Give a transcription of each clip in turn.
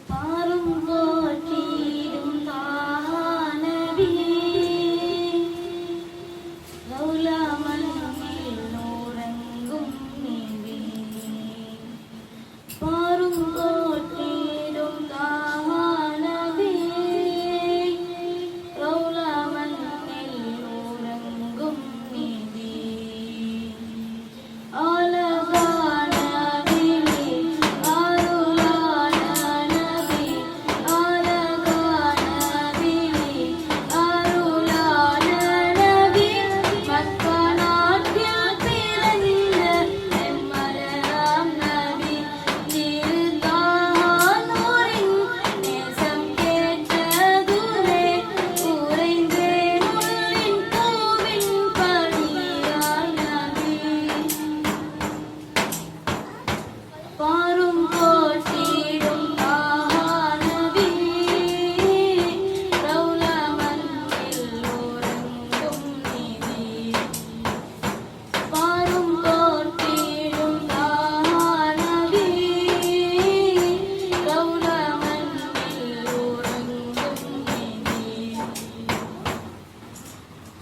பாரும் போற்றிடும் தானவி ரவுலா மண்ணில் நூறெங்கும் நீவி பாரும் போற்றிடும் தானவி ரவுலா மண்ணில் நூறெங்கும் நீவி பாரும் போற்றிடும் தானவி ரவுலா மண்ணில் நூறெங்கும் நீவி பாரும் போற்றிடும் தானவி ரவுலா மண்ணில் நூறெங்கும் நீவி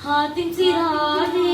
ஹாத்திம் சிராஜி